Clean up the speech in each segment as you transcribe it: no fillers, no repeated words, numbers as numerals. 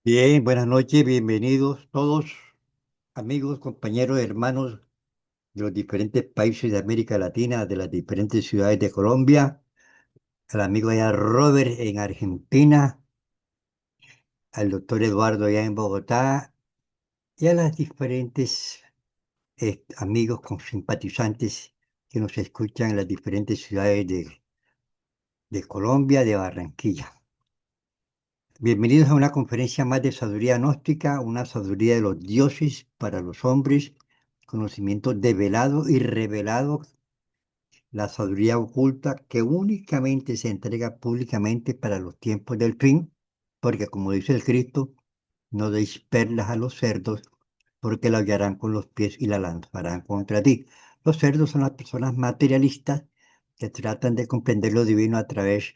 Bien, buenas noches, bienvenidos todos, amigos, compañeros, hermanos de los diferentes países de América Latina, de las diferentes ciudades de Colombia, al amigo allá Robert en Argentina, al doctor Eduardo allá en Bogotá y a las diferentes amigos con simpatizantes que nos escuchan en las diferentes ciudades de Colombia, de Barranquilla. Bienvenidos a una conferencia más de sabiduría gnóstica, una sabiduría de los dioses para los hombres, conocimiento develado y revelado, la sabiduría oculta que únicamente se entrega públicamente para los tiempos del fin, porque como dice el Cristo, no deis perlas a los cerdos, porque la hollarán con los pies y la lanzarán contra ti. Los cerdos son las personas materialistas que tratan de comprender lo divino a través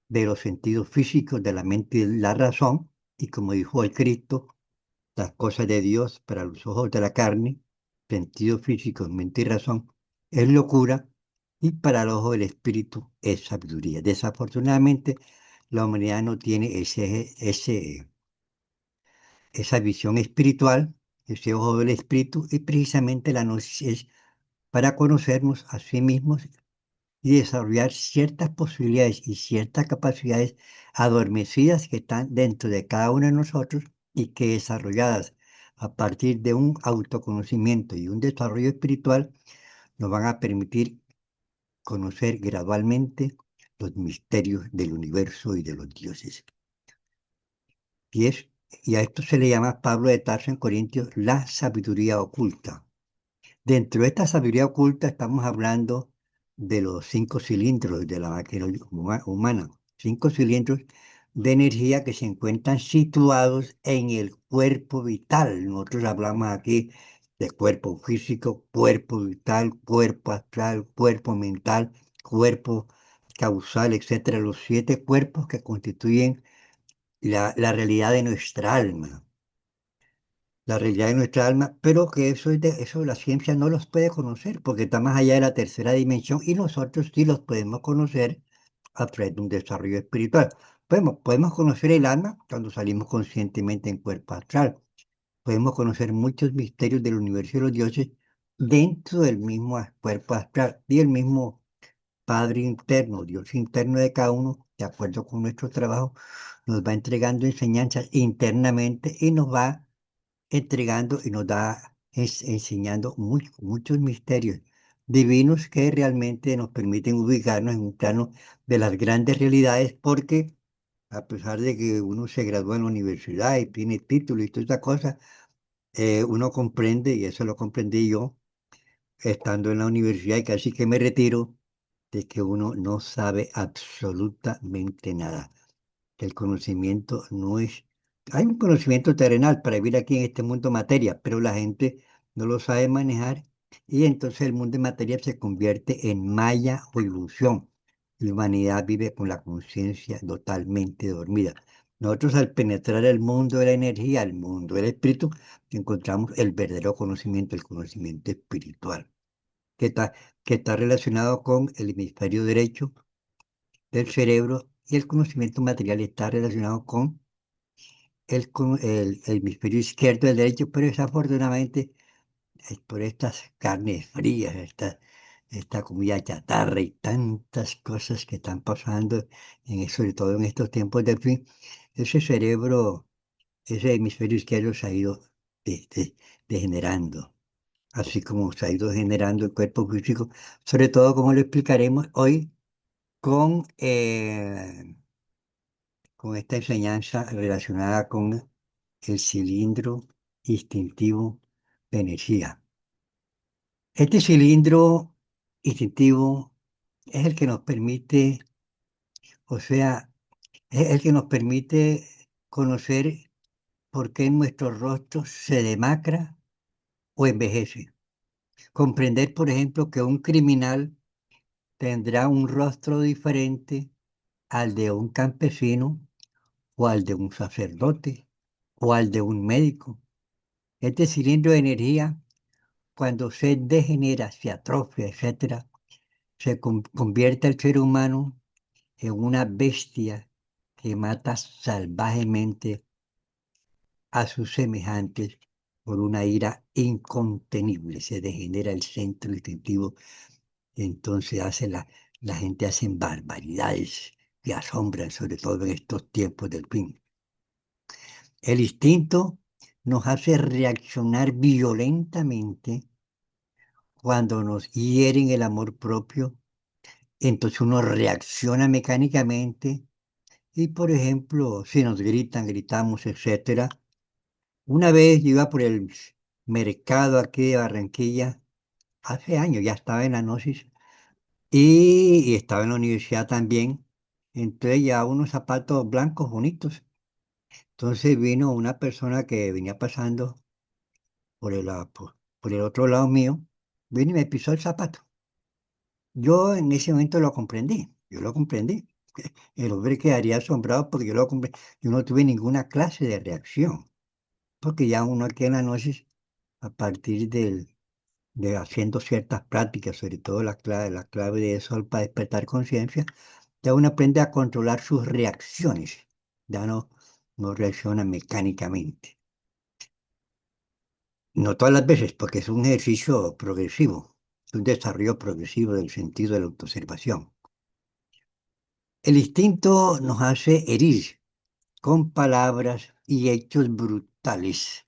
de los sentidos físicos, de la mente y la razón, y como dijo el Cristo, las cosas de Dios para los ojos de la carne, sentidos físicos, mente y razón, es locura, y para el ojo del espíritu es sabiduría. Desafortunadamente, la humanidad no tiene esa visión espiritual, ese ojo del espíritu, y precisamente la gnosis es para conocernos a sí mismos y desarrollar ciertas posibilidades y ciertas capacidades adormecidas que están dentro de cada uno de nosotros y que desarrolladas a partir de un autoconocimiento y un desarrollo espiritual nos van a permitir conocer gradualmente los misterios del universo y de los dioses. Y, es, y a esto se le llama Pablo de Tarso en Corintios la sabiduría oculta. Dentro de esta sabiduría oculta estamos hablando de los 5 cilindros de la máquina humana, 5 cilindros de energía que se encuentran situados en el cuerpo vital. Nosotros hablamos aquí de cuerpo físico, cuerpo vital, cuerpo astral, cuerpo mental, cuerpo causal, etcétera. Los 7 cuerpos que constituyen la realidad de nuestra alma, la realidad de nuestra alma, pero que eso la ciencia no los puede conocer porque está más allá de la tercera dimensión y nosotros sí los podemos conocer a través de un desarrollo espiritual. Podemos conocer el alma cuando salimos conscientemente en cuerpo astral. Podemos conocer muchos misterios del universo y los dioses dentro del mismo cuerpo astral y el mismo Padre interno, Dios interno de cada uno, de acuerdo con nuestro trabajo, nos va entregando enseñanzas internamente y nos va entregando y nos da, enseñando muchos misterios divinos que realmente nos permiten ubicarnos en un plano de las grandes realidades, porque a pesar de que uno se gradúa en la universidad y tiene título y toda esa cosa, uno comprende, y eso lo comprendí yo, estando en la universidad y casi que me retiro, de que uno no sabe absolutamente nada, que el conocimiento no es... Hay un conocimiento terrenal para vivir aquí en este mundo materia, pero la gente no lo sabe manejar y entonces el mundo de materia se convierte en maya o ilusión. La humanidad vive con la conciencia totalmente dormida. Nosotros al penetrar el mundo de la energía, el mundo del espíritu, encontramos el verdadero conocimiento, el conocimiento espiritual, que está, que está relacionado con el hemisferio derecho del cerebro y el conocimiento material está relacionado con el hemisferio izquierdo del derecho, pero desafortunadamente por estas carnes frías, esta comida chatarra y tantas cosas que están pasando, sobre todo en estos tiempos de fin, ese cerebro, ese hemisferio izquierdo se ha ido de- de- degenerando, así como se ha ido generando el cuerpo físico, sobre todo como lo explicaremos hoy con, con esta enseñanza relacionada con el cilindro instintivo de energía. Este cilindro instintivo es el que nos permite, o sea, es el que nos permite conocer por qué nuestro rostro se demacra o envejece. Comprender, por ejemplo, que un criminal tendrá un rostro diferente al de un campesino o al de un sacerdote o al de un médico. Este cilindro de energía, cuando se degenera, se atrofia, etcétera, se convierte al ser humano en una bestia que mata salvajemente a sus semejantes por una ira incontenible. Se degenera el centro instintivo, entonces la gente hace barbaridades que asombran, sobre todo en estos tiempos del fin. El instinto nos hace reaccionar violentamente cuando nos hieren el amor propio. Entonces uno reacciona mecánicamente y, por ejemplo, si nos gritan, gritamos, etcétera. Una vez yo iba por el mercado aquí de Barranquilla, hace años, ya estaba en la Gnosis y estaba en la universidad también. Entonces ya unos zapatos blancos bonitos. Entonces vino una persona que venía pasando por el otro lado mío, vino y me pisó el zapato. Yo en ese momento lo comprendí, yo lo comprendí. El hombre quedaría asombrado porque yo lo comprendí. Yo no tuve ninguna clase de reacción, porque ya uno aquí en la Gnosis, a partir de haciendo ciertas prácticas, sobre todo la clave de sol para despertar conciencia, ya uno aprende a controlar sus reacciones, ya no reacciona mecánicamente. No todas las veces, porque es un ejercicio progresivo, un desarrollo progresivo del sentido de la autoobservación. El instinto nos hace herir con palabras y hechos brutales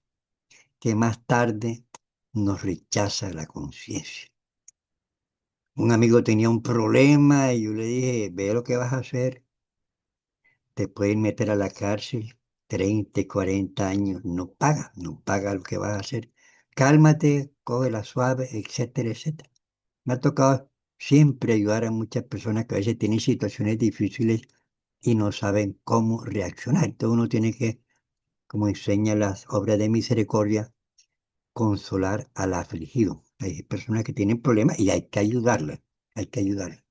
que más tarde nos rechaza la conciencia. Un amigo tenía un problema y yo le dije, ve lo que vas a hacer, te pueden meter a la cárcel 30, 40 años, no paga lo que vas a hacer. Cálmate, cógela suave, etcétera, etcétera. Me ha tocado siempre ayudar a muchas personas que a veces tienen situaciones difíciles y no saben cómo reaccionar. Entonces uno tiene que, como enseña las obras de misericordia, consolar al afligido. Hay personas que tienen problemas y hay que ayudarlas, hay que ayudarlas.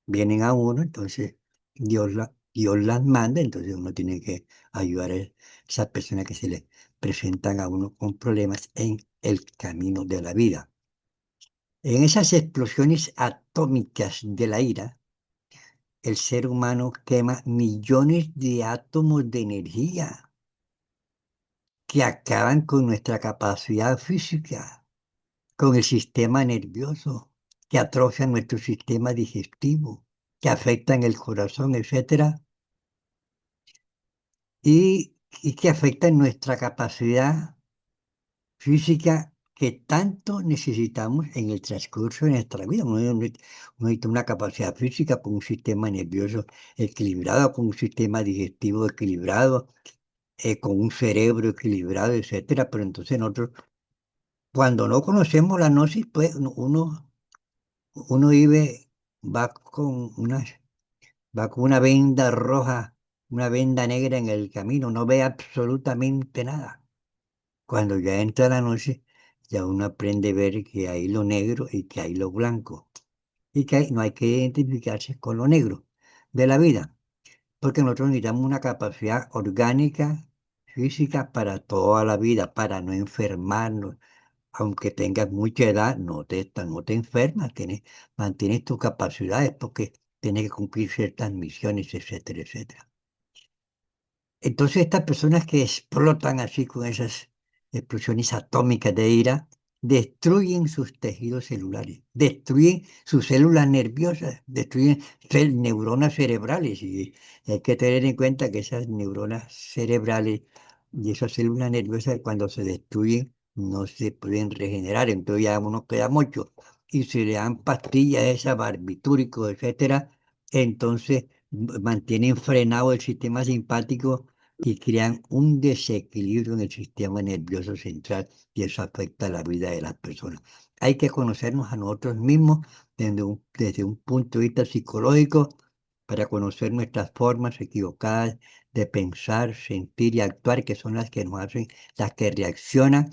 Vienen a uno, entonces Dios las manda, entonces uno tiene que ayudar a esas personas que se les presentan a uno con problemas en el camino de la vida. En esas explosiones atómicas de la ira, el ser humano quema millones de átomos de energía que acaban con nuestra capacidad física, con el sistema nervioso, que atrofian nuestro sistema digestivo, que afectan el corazón, etcétera, y que afectan nuestra capacidad física que tanto necesitamos en el transcurso de nuestra vida. Uno necesita una capacidad física con un sistema nervioso equilibrado, con un sistema digestivo equilibrado, con un cerebro equilibrado, etcétera. Pero entonces nosotros, cuando no conocemos la gnosis, pues uno vive, va con una, va con una venda roja, una venda negra en el camino, no ve absolutamente nada. Cuando ya entra la noche, ya uno aprende a ver que hay lo negro y que hay lo blanco. Y que no hay que identificarse con lo negro de la vida, porque nosotros necesitamos una capacidad orgánica, física para toda la vida, para no enfermarnos. Aunque tengas mucha edad, no te enfermas, mantienes tus capacidades porque tienes que cumplir ciertas misiones, etcétera, etcétera. Entonces estas personas que explotan así con esas explosiones atómicas de ira, destruyen sus tejidos celulares, destruyen sus células nerviosas, destruyen neuronas cerebrales. Y hay que tener en cuenta que esas neuronas cerebrales y esas células nerviosas cuando se destruyen no se pueden regenerar, entonces ya uno queda mucho. Y si le dan pastillas, esas barbitúricos, etcétera, entonces mantienen frenado el sistema simpático y crean un desequilibrio en el sistema nervioso central y eso afecta la vida de las personas. Hay que conocernos a nosotros mismos desde un punto de vista psicológico para conocer nuestras formas equivocadas de pensar, sentir y actuar, que son las que nos hacen, las que reaccionan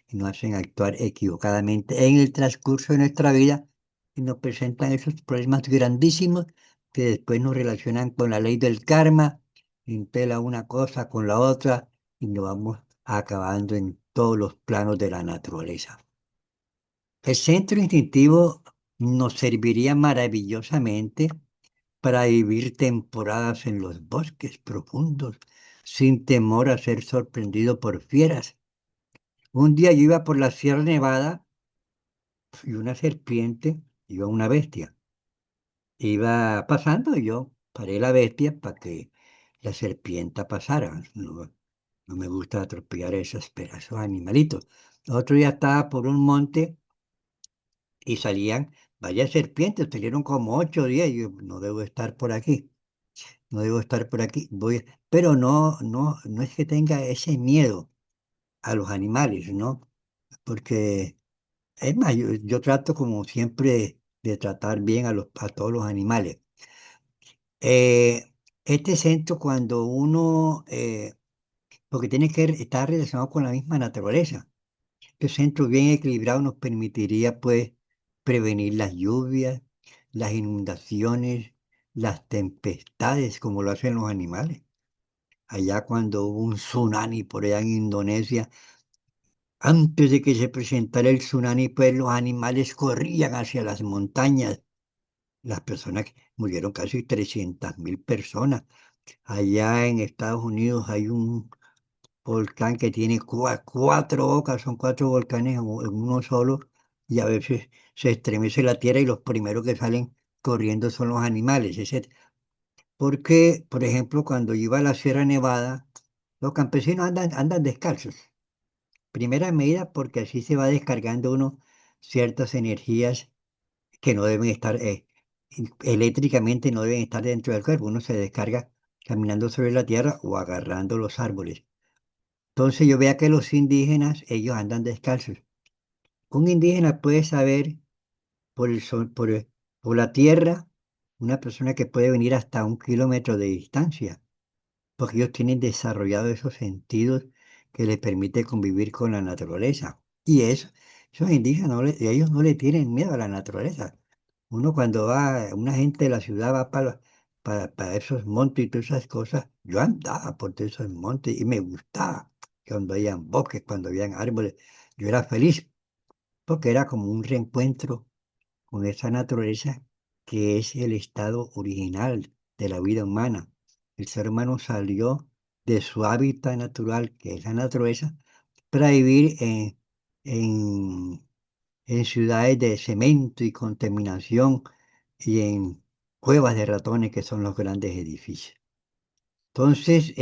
y nos hacen actuar equivocadamente en el transcurso de nuestra vida y nos presentan esos problemas grandísimos que después nos relacionan con la ley del karma, impela una cosa con la otra y nos vamos acabando en todos los planos de la naturaleza. El centro instintivo nos serviría maravillosamente para vivir temporadas en los bosques profundos, sin temor a ser sorprendido por fieras. Un día yo iba por la Sierra Nevada y una serpiente, iba una bestia, iba pasando y yo paré la bestia para que la serpiente pasara. No, no me gusta atropellar esos animalitos. Otro día estaba por un monte y salían varias serpientes, salieron como 8 o 10. Y yo no debo estar por aquí, no debo estar por aquí. Pero no es que tenga ese miedo a los animales, ¿no? Porque es más, yo trato como siempre de tratar bien a todos los animales. Este centro cuando uno, porque tiene que estar relacionado con la misma naturaleza. Este centro bien equilibrado nos permitiría pues prevenir las lluvias, las inundaciones, las tempestades, como lo hacen los animales. Allá cuando hubo un tsunami por allá en Indonesia, antes de que se presentara el tsunami, pues los animales corrían hacia las montañas. Las personas, murieron casi 300.000 personas. Allá en Estados Unidos hay un volcán que tiene cuatro bocas, son cuatro volcanes en uno solo, y a veces se estremece la tierra y los primeros que salen corriendo son los animales. Porque, por ejemplo, cuando iba a la Sierra Nevada, los campesinos andan descalzos. Primera medida porque así se va descargando uno ciertas energías que no deben estar, eléctricamente no deben estar dentro del cuerpo. Uno se descarga caminando sobre la tierra o agarrando los árboles. Entonces yo vea que los indígenas, ellos andan descalzos. Un indígena puede saber por el sol, por la tierra, una persona que puede venir hasta 1 kilómetro de distancia, porque ellos tienen desarrollados esos sentidos que les permite convivir con la naturaleza. Y esos indígenas, ellos no le tienen miedo a la naturaleza. Uno cuando va, una gente de la ciudad va para esos montes y todas esas cosas, yo andaba por todos esos montes y me gustaba cuando habían bosques, cuando habían árboles, yo era feliz porque era como un reencuentro con esa naturaleza que es el estado original de la vida humana. El ser humano salió de su hábitat natural, que es la naturaleza, para vivir en, en ciudades de cemento y contaminación y en cuevas de ratones, que son los grandes edificios. Entonces,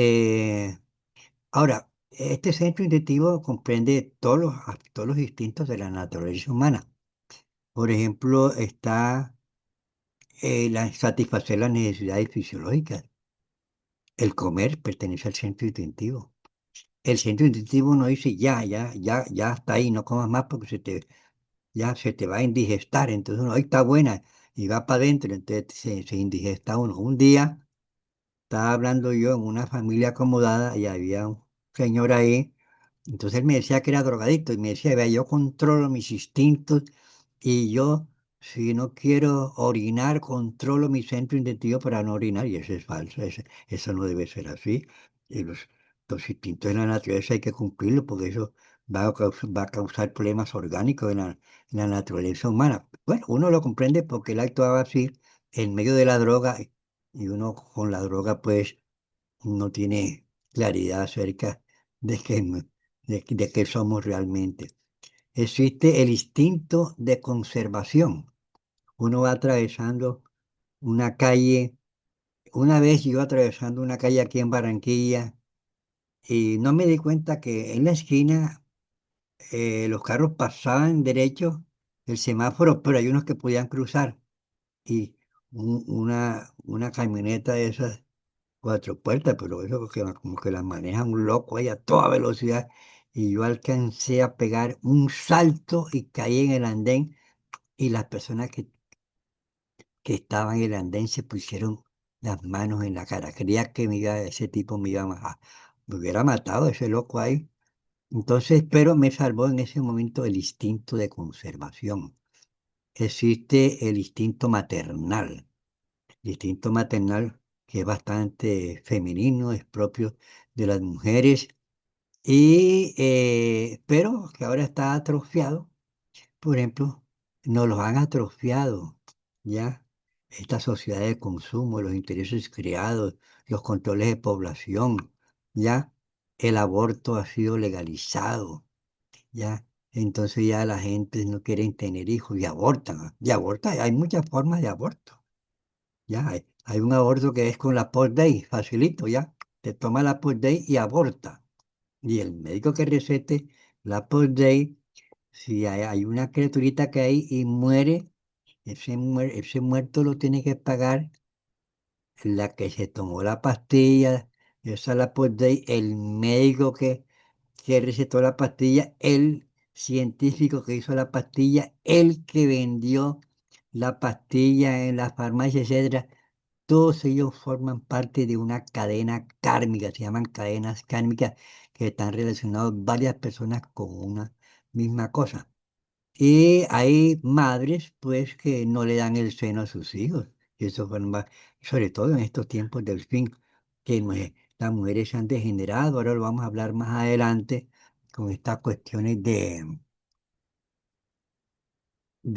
ahora, este centro intentivo comprende todos los instintos de la naturaleza humana. Por ejemplo, está satisfacer las necesidades fisiológicas. El comer pertenece al centro instintivo. El centro instintivo no dice ya hasta ahí, no comas más porque ya se te va a indigestar. Entonces uno, ahí está buena y va para adentro, entonces se indigesta uno. Un día estaba hablando yo en una familia acomodada y había un señor ahí. Entonces él me decía que era drogadicto y me decía, vea, yo controlo mis instintos y yo, si no quiero orinar, controlo mi centro intentivo para no orinar. Y eso es falso, eso no debe ser así. Y los instintos de la naturaleza hay que cumplirlos porque eso va a causar problemas orgánicos en la naturaleza humana. Bueno, uno lo comprende porque él actuaba así en medio de la droga y uno con la droga pues no tiene claridad acerca de de qué somos realmente. Existe el instinto de conservación. Uno va atravesando una calle. Una vez yo iba atravesando una calle aquí en Barranquilla y no me di cuenta que en la esquina los carros pasaban derecho el semáforo, pero hay unos que podían cruzar y una camioneta de esas 4 puertas, pero eso como que las maneja un loco ahí a toda velocidad. Y yo alcancé a pegar un salto y caí en el andén y las personas que estaban en el andén se pusieron las manos en la cara. Creía que ese tipo me iba a matar. Me hubiera matado ese loco ahí. Entonces, pero me salvó en ese momento el instinto de conservación. Existe el instinto maternal. El instinto maternal que es bastante femenino, es propio de las mujeres, pero que ahora está atrofiado. Por ejemplo, nos los han atrofiado ya esta sociedad de consumo, los intereses creados, los controles de población. ya el aborto ha sido legalizado, ya. Entonces ya la gente no quiere tener hijos y abortan, ¿ah? Y abortan, hay muchas formas de aborto, ya. Hay un aborto que es con la Day, facilito, ya. Te toma la Day y aborta. Y el médico que recete la Day, si hay una criaturita que hay y muere, ese muerto lo tiene que pagar la que se tomó la pastilla, esa la Day, el médico que recetó la pastilla, el científico que hizo la pastilla, el que vendió la pastilla en la farmacia, etcétera. Todos ellos forman parte de una cadena kármica, se llaman cadenas kármicas, que están relacionados varias personas con una misma cosa. Y hay madres, pues, que no le dan el seno a sus hijos. Y eso forma, sobre todo en estos tiempos del fin, que las mujeres se han degenerado. Ahora lo vamos a hablar más adelante con estas cuestiones de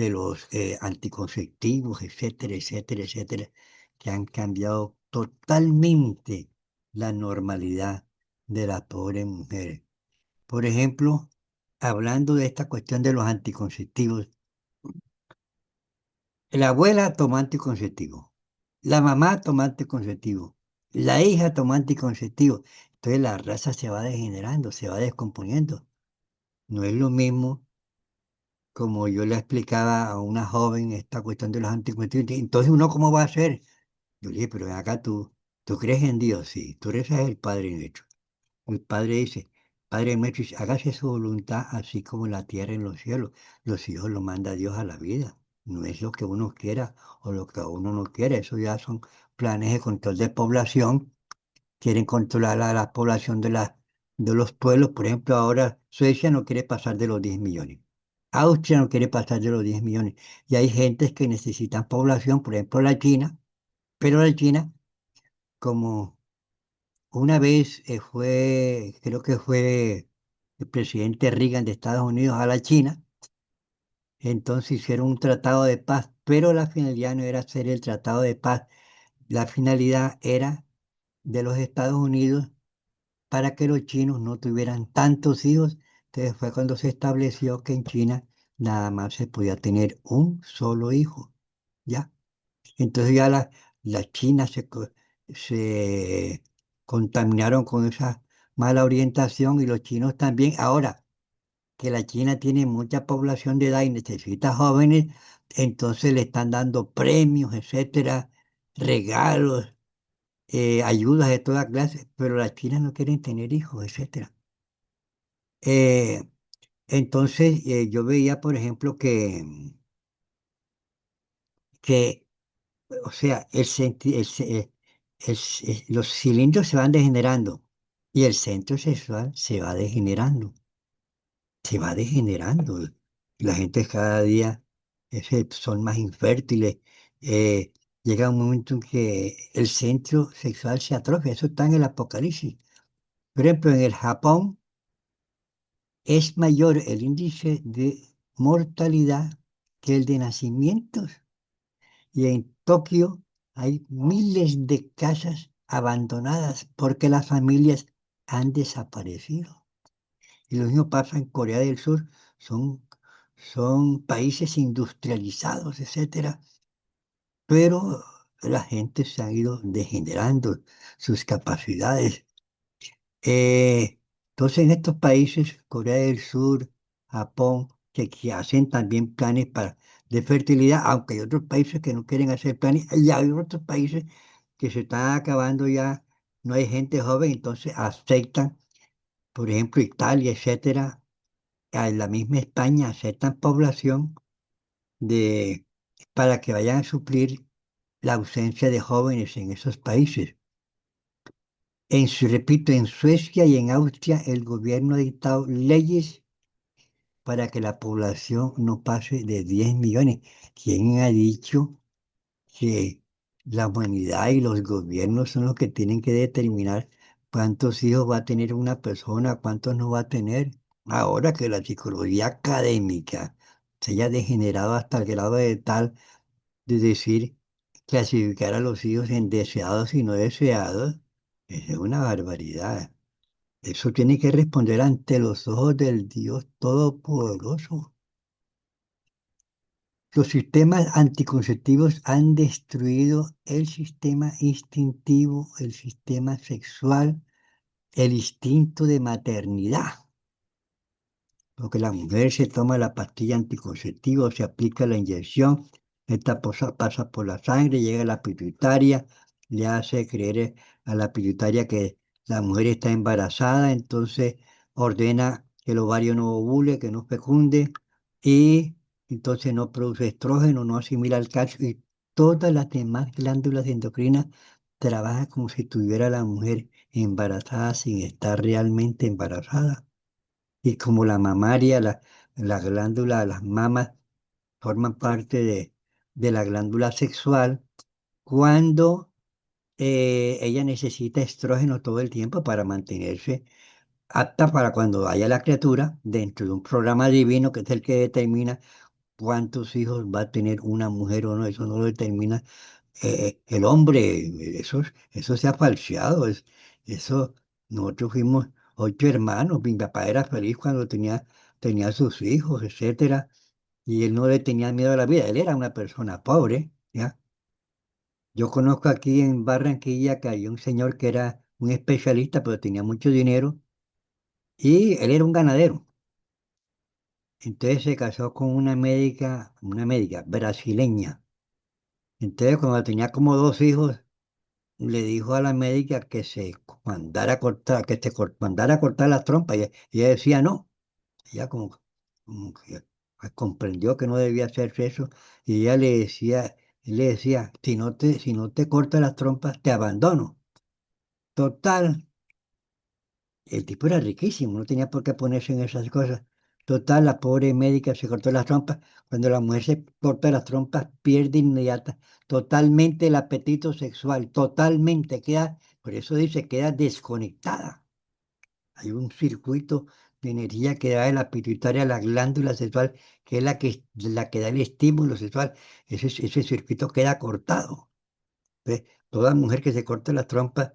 los anticonceptivos, etcétera, etcétera, etcétera, que han cambiado totalmente la normalidad de las pobres mujeres. Por ejemplo, hablando de esta cuestión de los anticonceptivos, la abuela toma anticonceptivo, la mamá toma anticonceptivo, la hija toma anticonceptivo. Entonces la raza se va degenerando, se va descomponiendo. No es lo mismo como yo le explicaba a una joven esta cuestión de los anticonceptivos. Entonces uno, ¿cómo va a hacer? Yo le dije, pero ven acá tú crees en Dios, sí, tú rezas el Padre nuestro. El Padre dice, Padre nuestro, hágase su voluntad así como en la tierra y en los cielos. Los hijos los manda Dios a la vida. No es lo que uno quiera o lo que uno no quiere. Eso ya son planes de control de población. Quieren controlar a la población de los pueblos. Por ejemplo, ahora Suecia no quiere pasar de los 10 millones. Austria no quiere pasar de los 10 millones. Y hay gentes que necesitan población, por ejemplo, la China. Pero la China, como una vez creo que fue el presidente Reagan de Estados Unidos a la China, entonces hicieron un tratado de paz, pero la finalidad no era hacer el tratado de paz, la finalidad era de los Estados Unidos para que los chinos no tuvieran tantos hijos. Entonces fue cuando se estableció que en China nada más se podía tener un solo hijo, ¿ya? Entonces ya las chinas se contaminaron con esa mala orientación y los chinos también. Ahora que la China tiene mucha población de edad y necesita jóvenes, entonces le están dando premios, etcétera, regalos, ayudas de toda clase, pero las chinas no quieren tener hijos, etcétera. Eh, entonces yo veía, por ejemplo, que o sea, los cilindros se van degenerando y el centro sexual se va degenerando, se va degenerando. Y la gente cada día son más infértiles. eh, Llega un momento en que el centro sexual se atrofia. Eso está en el Apocalipsis. Por ejemplo, en el Japón es mayor el índice de mortalidad que el de nacimientos. Y en Tokio hay miles de casas abandonadas porque las familias han desaparecido. Y lo mismo pasa en Corea del Sur. Son, son países industrializados, etcétera, pero la gente se ha ido degenerando sus capacidades. Entonces, en estos países, Corea del Sur, Japón, que hacen también planes de fertilidad, aunque hay otros países que no quieren hacer planes, y hay otros países que se están acabando ya, no hay gente joven, entonces aceptan, por ejemplo, Italia, etcétera, en la misma España aceptan población de, para que vayan a suplir la ausencia de jóvenes en esos países. Repito, en Suecia y en Austria el gobierno ha dictado leyes para que la población no pase de 10 millones. ¿Quién ha dicho que la humanidad y los gobiernos son los que tienen que determinar cuántos hijos va a tener una persona, cuántos no va a tener? Ahora que la psicología académica se haya degenerado hasta el grado de tal de decir, clasificar a los hijos en deseados y no deseados, es una barbaridad. Eso tiene que responder ante los ojos del Dios Todopoderoso. Los sistemas anticonceptivos han destruido el sistema instintivo, el sistema sexual, el instinto de maternidad. Porque la mujer se toma la pastilla anticonceptiva, se aplica la inyección, esta pasa por la sangre, llega a la pituitaria, le hace creer a la pituitaria que la mujer está embarazada, entonces ordena que el ovario no ovule, que no fecunde, y entonces no produce estrógeno, no asimila el calcio, y todas las demás glándulas endocrinas trabajan como si tuviera la mujer embarazada sin estar realmente embarazada. Y como la mamaria, la glándula, las mamas forman parte de la glándula sexual, cuando ella necesita estrógeno todo el tiempo para mantenerse apta para cuando haya la criatura dentro de un programa divino que es el que determina cuántos hijos va a tener una mujer o no, eso no lo determina el hombre, eso se ha falseado, eso, nosotros fuimos 8 hermanos, mi papá era feliz cuando tenía sus hijos, etcétera, y él no le tenía miedo a la vida, él era una persona pobre, ¿ya? Yo conozco aquí en Barranquilla que hay un señor que era un especialista, pero tenía mucho dinero, y él era un ganadero. Entonces se casó con una médica brasileña. Entonces cuando tenía como 2 hijos, le dijo a la médica que se mandara a cortar, mandara a cortar las trompas. Y ella decía no. Ella como que pues, comprendió que no debía hacerse eso. Y ella él le decía, si no te cortas las trompas, te abandono. Total, el tipo era riquísimo, no tenía por qué ponerse en esas cosas. Total, la pobre médica se cortó las trompas. Cuando la mujer se corta las trompas, pierde totalmente el apetito sexual, totalmente queda, por eso dice, queda desconectada. Hay un circuito de energía que da de la pituitaria a la glándula sexual, que es la que da el estímulo sexual. Ese circuito queda cortado. ¿Ves? Toda mujer que se corta las trompas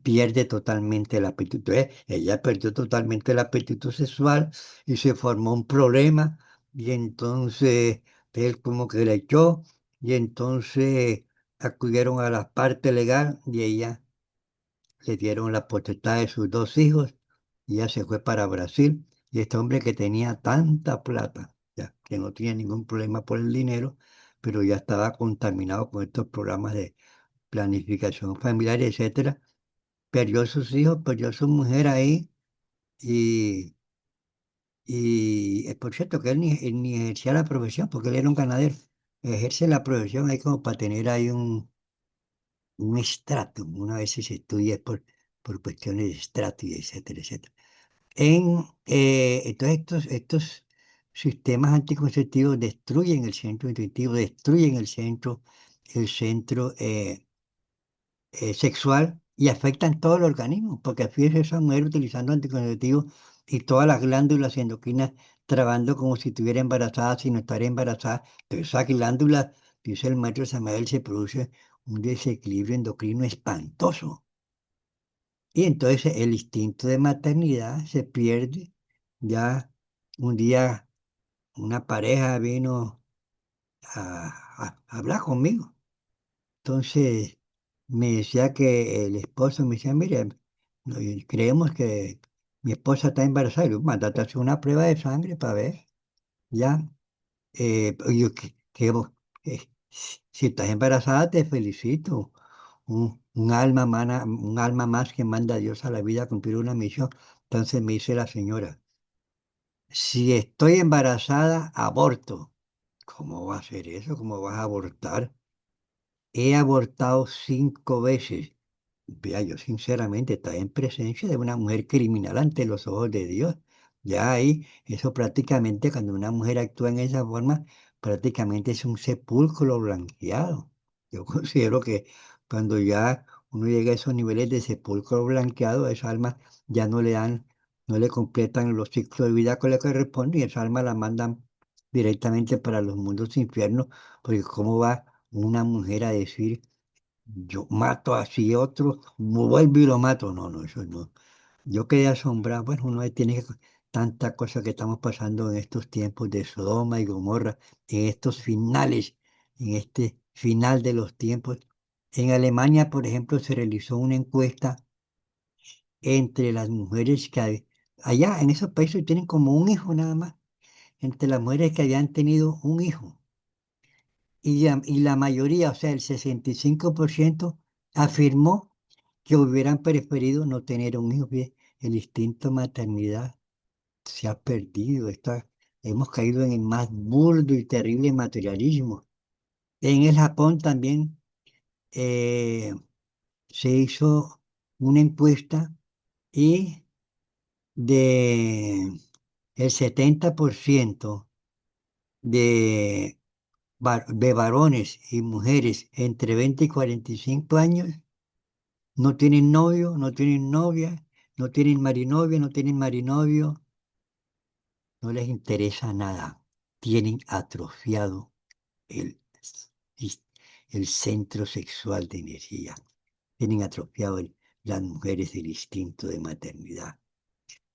pierde totalmente el apetito. Ella perdió totalmente el apetito sexual y se formó un problema y entonces él como que le echó y entonces acudieron a la parte legal y ella le dieron la potestad de sus 2 hijos y ella se fue para Brasil y este hombre que tenía tanta plata, ya, que no tenía ningún problema por el dinero, pero ya estaba contaminado con estos programas de planificación familiar, etcétera, perdió sus hijos, perdió su mujer ahí y por cierto que él ni ejercía la profesión porque él era un ganadero. Ejerce la profesión ahí como para tener ahí un estrato. Una vez se estudia por cuestiones de estrato y etcétera, etcétera. Entonces estos sistemas anticonceptivos destruyen el centro intuitivo, destruyen el centro sexual y afectan todo el organismo, porque fíjese esa mujer utilizando anticonceptivos y todas las glándulas endocrinas trabajando como si estuviera embarazada sin estar embarazada. Entonces esa glándula, dice el maestro Samael, se produce un desequilibrio endocrino espantoso. Y entonces el instinto de maternidad se pierde. Ya un día una pareja vino a hablar conmigo. Entonces me decía que el esposo me decía, mire, creemos que mi esposa está embarazada. Y yo, mándate a hacer una prueba de sangre para ver. Ya, yo, si estás embarazada, te felicito. Un alma más que manda a Dios a la vida a cumplir una misión. Entonces me dice la señora, si estoy embarazada, aborto. ¿Cómo va a ser eso? ¿Cómo vas a abortar? He abortado 5 veces. Vea, yo sinceramente estaba en presencia de una mujer criminal ante los ojos de Dios. Ya ahí, eso prácticamente, cuando una mujer actúa en esa forma, prácticamente es un sepulcro blanqueado. Yo considero que cuando ya uno llega a esos niveles de sepulcro blanqueado, esa alma ya no le completan los ciclos de vida que le corresponde y esa alma la mandan directamente para los mundos infiernos, porque ¿cómo va una mujer a decir? Yo mato así otro, vuelvo y lo mato? No, no, eso no. Yo quedé asombrado. Bueno, uno tiene que, tanta cosa que estamos pasando en estos tiempos de Sodoma y Gomorra, en estos finales, en este final de los tiempos. En Alemania, por ejemplo, se realizó una encuesta entre las mujeres allá en esos países tienen como un hijo nada más, entre las mujeres que habían tenido un hijo. Y la mayoría, o sea, el 65% afirmó que hubieran preferido no tener un hijo. Fíjate, el instinto maternidad se ha perdido. Hemos caído en el más burdo y terrible materialismo. En el Japón también eh, se hizo una encuesta y de el 70% de, de varones y mujeres entre 20 y 45 años no tienen novio, no tienen novia, no tienen marinovia, no tienen marinovio, no les interesa nada. Tienen atrofiado el, sis- el centro sexual de energía. Tienen atrofiado las mujeres el instinto de maternidad.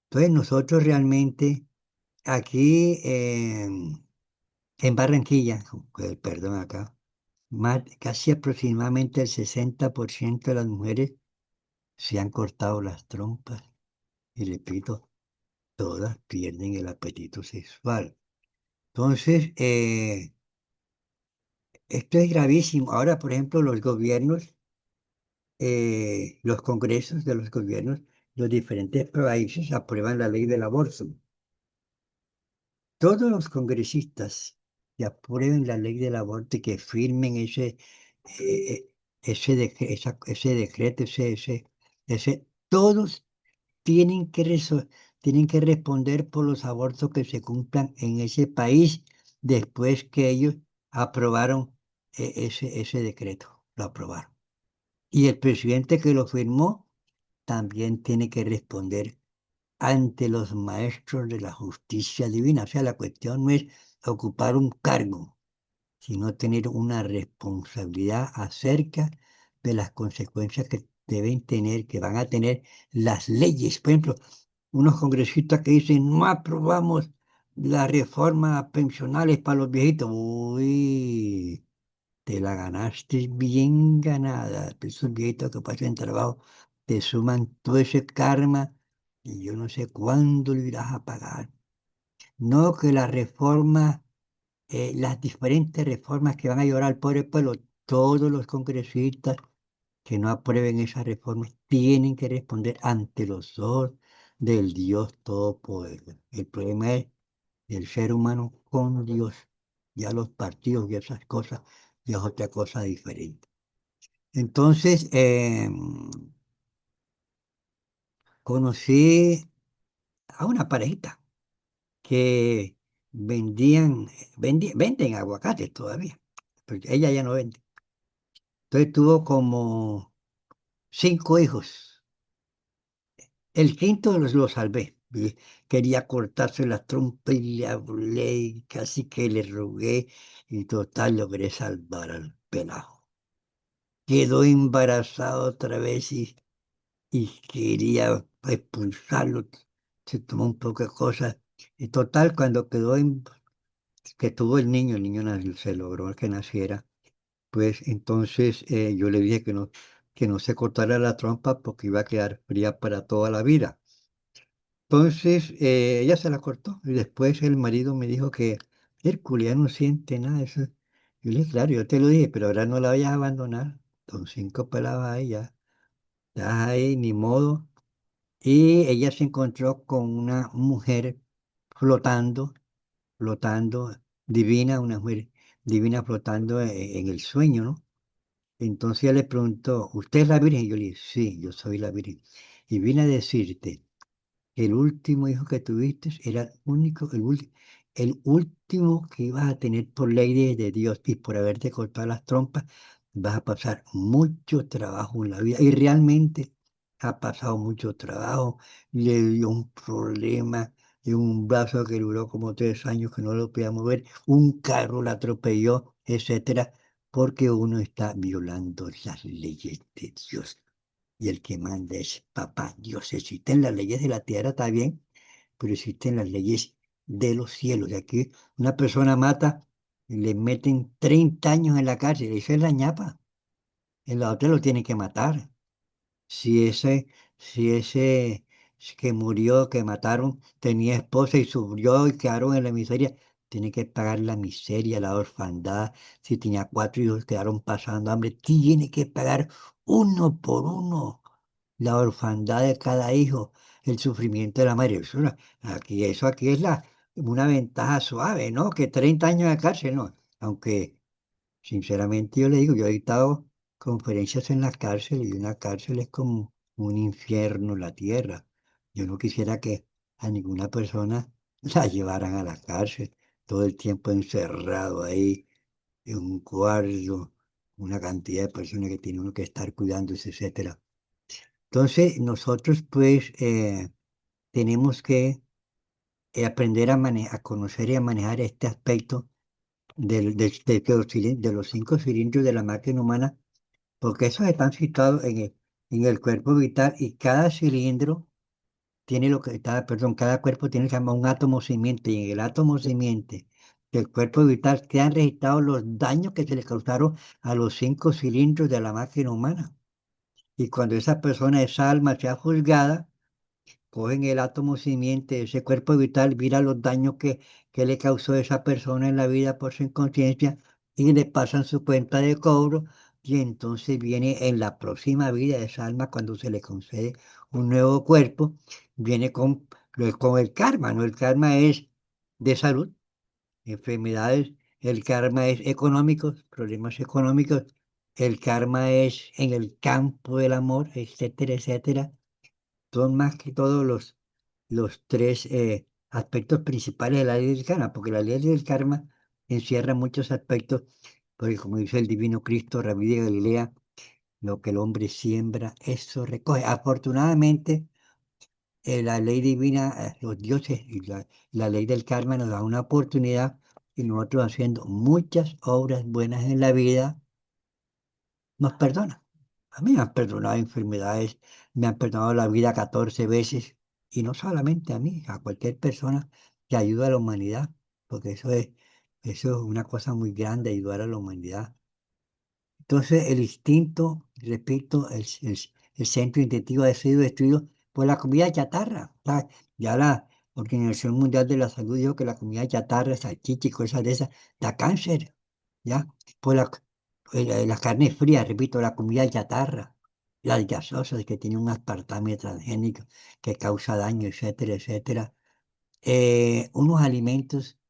Entonces nosotros realmente aquí en Barranquilla, perdón acá, casi aproximadamente el 60% de las mujeres se han cortado las trompas. Y repito, todas pierden el apetito sexual. Entonces, esto es gravísimo. Ahora, por ejemplo, los gobiernos, los congresos de los gobiernos, los diferentes países aprueban la ley del aborto. Todos los congresistas que aprueben la ley del aborto y que firmen eh, ese decreto, todos tienen que responder por los abortos que se cumplan en ese país después que ellos aprobaron ese decreto, lo aprobaron. Y el presidente que lo firmó también tiene que responder ante los maestros de la justicia divina. O sea, la cuestión no es ocupar un cargo, sino tener una responsabilidad acerca de las consecuencias que deben tener, que van a tener las leyes. Por ejemplo, unos congresistas que dicen, no aprobamos la reforma pensionales para los viejitos. Uy, te la ganaste bien ganada. Esos viejitos que pasan trabajo te suman todo ese karma y yo no sé cuándo lo irás a pagar. No que la reforma, las diferentes reformas que van a ayudar al pobre pueblo, todos los congresistas que no aprueben esas reformas tienen que responder ante los ojos del Dios Todopoderoso. El problema es el ser humano con Dios. Ya los partidos y esas cosas ya es otra cosa diferente. Entonces, conocí a una parejita que venden aguacates todavía, porque ella ya no vende. Entonces tuvo como 5 hijos. El quinto lo salvé. Quería cortarse la trompa y le hablé y casi que le rogué y total logré salvar al pelado. Quedó embarazado otra vez y quería expulsarlo. Se tomó un poco de cosas. Y total, cuando que tuvo el niño se logró que naciera, pues entonces yo le dije que no se cortara la trompa porque iba a quedar fría para toda la vida. Entonces, ella se la cortó y después el marido me dijo que Hércules ya no siente nada de eso. Yo le dije, claro, yo te lo dije, pero ahora no la vayas a abandonar. Con 5 peladas ahí ya, estás ahí, ni modo. Y ella se encontró con una mujer flotando, flotando, divina, una mujer divina flotando en el sueño, ¿no? Entonces ella le preguntó, ¿usted es la Virgen? Y yo le dije, sí, yo soy la Virgen. Y vine a decirte el último hijo que tuviste era el único, el último que ibas a tener por ley de Dios y por haberte cortado las trompas, vas a pasar mucho trabajo en la vida. Y realmente ha pasado mucho trabajo. Le dio un problema de un brazo que duró como 3 años que no lo podía mover. Un carro la atropelló, etcétera, porque uno está violando las leyes de Dios. y el que manda es papá Dios. Existen las leyes de la tierra, está bien, pero existen las leyes de los cielos. Y aquí una persona mata y le meten 30 años en la cárcel. Esa es la ñapa. En la otra lo tienen que matar. Si ese, si ese que murió, que mataron, tenía esposa y sufrió y quedaron en la miseria, tiene que pagar la miseria, la orfandad. Si tenía 4 hijos, quedaron pasando hambre, tiene que pagar uno por uno la orfandad de cada hijo, el sufrimiento de la madre. Eso aquí es una ventaja suave, ¿no? Que 30 años de cárcel, ¿no? Aunque sinceramente yo le digo, yo he dictado conferencias en las cárceles y una cárcel es como un infierno la tierra. Yo no quisiera que a ninguna persona la llevaran a la cárcel todo el tiempo encerrado ahí en un cuarto, una cantidad de personas que tiene uno que estar cuidándose, etcétera. Entonces nosotros pues tenemos que aprender a conocer y a manejar este aspecto de los 5 cilindros de la máquina humana, porque esos están situados en el cuerpo vital y cada cilindro tiene perdón, cada cuerpo tiene lo que se llama un átomo simiente y en el átomo simiente del cuerpo vital quedan registrados los daños que se le causaron a los 5 cilindros de la máquina humana. Y cuando esa persona, esa alma sea juzgada, cogen el átomo simiente de ese cuerpo vital, mira los daños que le causó esa persona en la vida por su inconsciencia y le pasan su cuenta de cobro y entonces viene en la próxima vida de esa alma cuando se le concede un nuevo cuerpo, viene con el karma, ¿no? El karma es de salud, enfermedades, el karma es económico, problemas económicos, el karma es en el campo del amor, etcétera, etcétera. Son más que todos los tres aspectos principales de la ley del karma, porque la ley del karma encierra muchos aspectos, porque como dice el divino Cristo, Rabí de Galilea, lo que el hombre siembra, eso recoge. Afortunadamente, la ley divina, los dioses y la ley del karma nos da una oportunidad y nosotros haciendo muchas obras buenas en la vida, nos perdona. A mí me han perdonado enfermedades, me han perdonado la vida 14 veces, y no solamente a mí, a cualquier persona que ayuda a la humanidad, porque eso es una cosa muy grande, ayudar a la humanidad. Entonces, el instinto, repito, el centro instintivo ha sido destruido por la comida chatarra. O sea, ya la Organización Mundial de la Salud dijo que la comida chatarra, salchicha y cosas de esas, da cáncer, ¿ya? Por las carnes frías, repito, la comida chatarra, las gasosas que tienen un aspartame transgénico que causa daño, etcétera, etcétera. Unos alimentos,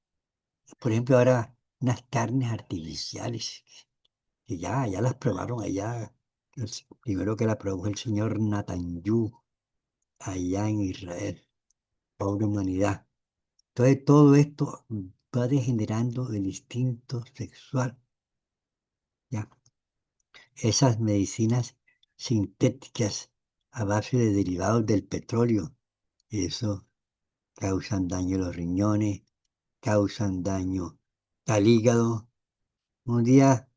por ejemplo, ahora unas carnes artificiales y ya las probaron allá. Primero que la probó el señor Netanyahu allá en Israel, pobre humanidad. Entonces todo esto va degenerando el instinto sexual, ¿ya? Esas medicinas sintéticas a base de derivados del petróleo, eso causan daño a los riñones, causan daño al hígado. Un día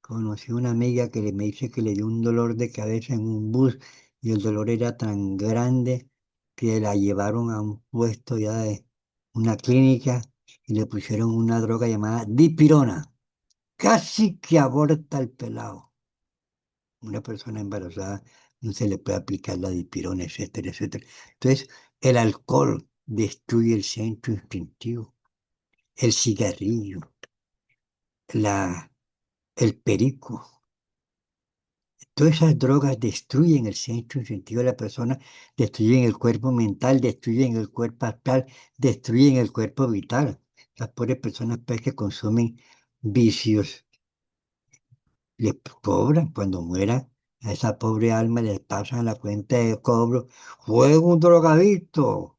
conocí una amiga que me dice que le dio un dolor de cabeza en un bus y el dolor era tan grande que la llevaron a un puesto ya de una clínica y le pusieron una droga llamada dipirona. Casi que aborta el pelado. Una persona embarazada no se le puede aplicar la dipirona, etcétera, etcétera. Entonces, el alcohol destruye el centro instintivo, el cigarrillo, la, el perico. Todas esas drogas destruyen el centro instintivo de la persona, destruyen el cuerpo mental, destruyen el cuerpo astral, destruyen el cuerpo vital. Las pobres personas pues, que consumen vicios, les cobran cuando mueran. A esa pobre alma les pasan la cuenta de cobro. Fue un drogadicto.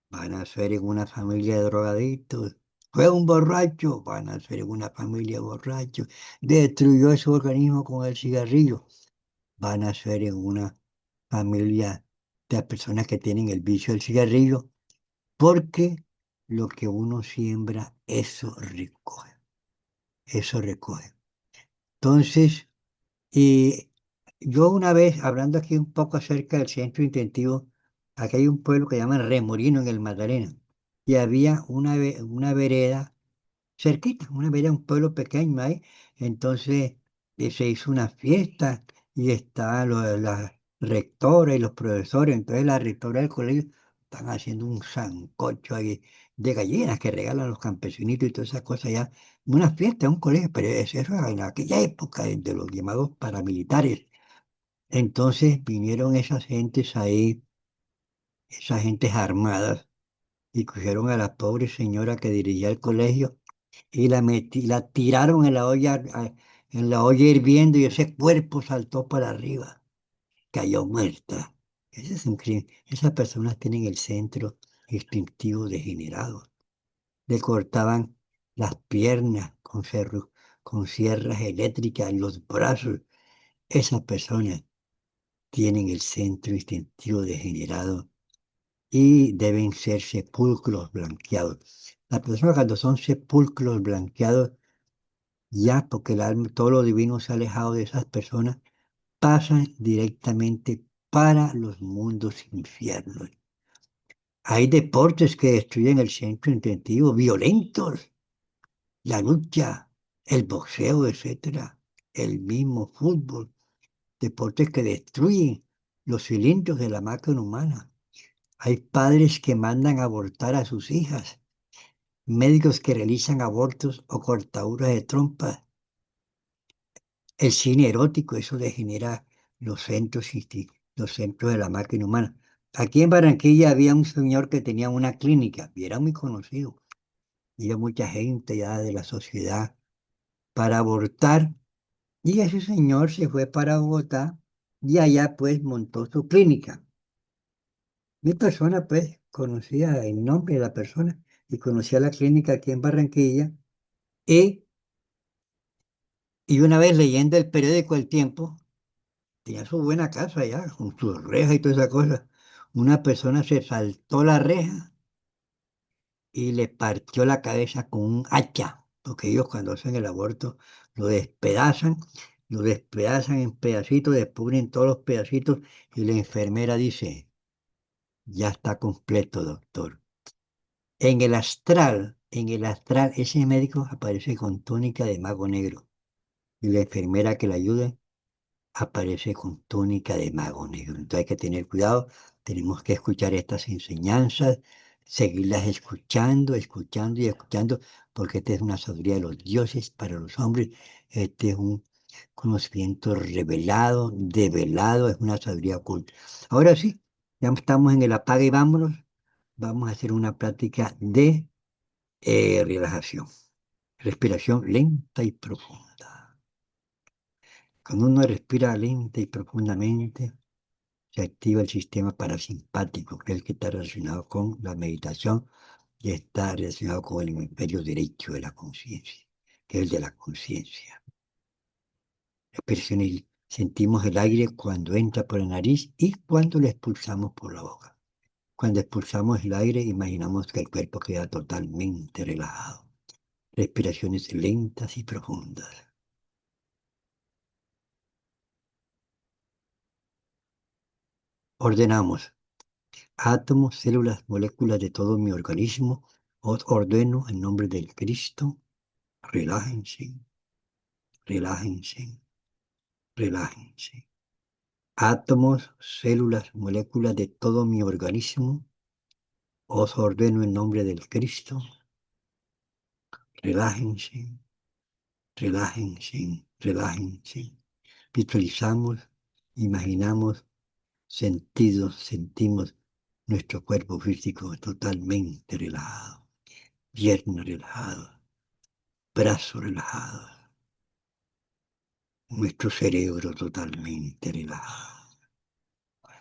Van a ser en una familia de drogadictos. Fue un borracho. Van a ser en una familia de borrachos. Destruyó su organismo con el cigarrillo. Van a ser en una familia de personas que tienen el vicio del cigarrillo, porque lo que uno siembra, eso recoge, eso recoge. Entonces, Yo una vez, hablando aquí un poco acerca del centro intensivo, aquí hay un pueblo que llaman Remolino en el Magdalena, y había una vereda cerquita, una vereda, un pueblo pequeño ahí. Entonces se hizo una fiesta y estaban las rectoras y los profesores. Entonces la rectora del colegio están haciendo un sancocho ahí de gallinas que regalan los campesinitos y todas esas cosas ya. Una fiesta, un colegio, pero eso era en aquella época de los llamados paramilitares. Entonces vinieron esas gentes ahí, esas gentes armadas, y cogieron a la pobre señora que dirigía el colegio y la tiraron en la olla hirviendo y ese cuerpo saltó para arriba, cayó muerta. Ese es un crimen. Esas personas tienen el centro instintivo degenerado. Le cortaban las piernas con sierras eléctricas en los brazos. Esas personas tienen el centro instintivo degenerado y deben ser sepulcros blanqueados. Las personas cuando son sepulcros blanqueados, ya porque el alma, todo lo divino se ha alejado de esas personas, pasan directamente para los mundos infiernos. Hay deportes que destruyen el centro intentivo, violentos, la lucha, el boxeo, etcétera, el mismo fútbol, deportes que destruyen los cilindros de la máquina humana. Hay padres que mandan abortar a sus hijas, médicos que realizan abortos o cortaduras de trompas. El cine erótico, eso degenera los centros de la máquina humana. Aquí en Barranquilla había un señor que tenía una clínica y era muy conocido. Iba mucha gente ya de la sociedad para abortar y ese señor se fue para Bogotá y allá pues montó su clínica. Mi persona pues conocía el nombre de la persona y conocía la clínica aquí en Barranquilla y, y una vez leyendo el periódico El Tiempo, tenía su buena casa allá, con sus rejas y toda esa cosa. Una persona se saltó la reja y le partió la cabeza con un hacha, porque ellos cuando hacen el aborto lo despedazan, lo despedazan en pedacitos, descubren todos los pedacitos y la enfermera dice, ya está completo, doctor. En el astral, ese médico aparece con túnica de mago negro y la enfermera que le ayuda aparece con túnica de mago negro. Entonces hay que tener cuidado, tenemos que escuchar estas enseñanzas, seguirlas escuchando, escuchando y escuchando, porque esta es una sabiduría de los dioses para los hombres, este es un conocimiento revelado, develado, es una sabiduría oculta. Ahora sí, ya estamos en el apague y vámonos, vamos a hacer una práctica de relajación, respiración lenta y profunda. Cuando uno respira lenta y profundamente, se activa el sistema parasimpático, que es el que está relacionado con la meditación y está relacionado con el hemisferio derecho de la conciencia, que es el de la conciencia. Respiración sentimos el aire cuando entra por la nariz y cuando lo expulsamos por la boca. Cuando expulsamos el aire, imaginamos que el cuerpo queda totalmente relajado. Respiraciones lentas y profundas. Ordenamos átomos, células, moléculas de todo mi organismo. Os ordeno en nombre del Cristo. Relájense, relájense, relájense. Átomos, células, moléculas de todo mi organismo. Os ordeno en nombre del Cristo. Relájense, relájense, relájense. Visualizamos, imaginamos, sentimos nuestro cuerpo físico totalmente relajado. Piernas relajadas, brazos relajados, nuestro cerebro totalmente relajado.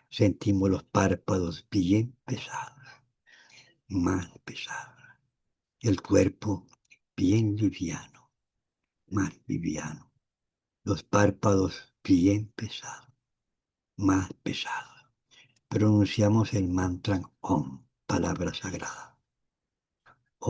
Sentimos los párpados bien pesados, más pesados. El cuerpo bien liviano, más liviano. Los párpados bien pesados, más pesados. Pronunciamos el mantra OM, palabra sagrada.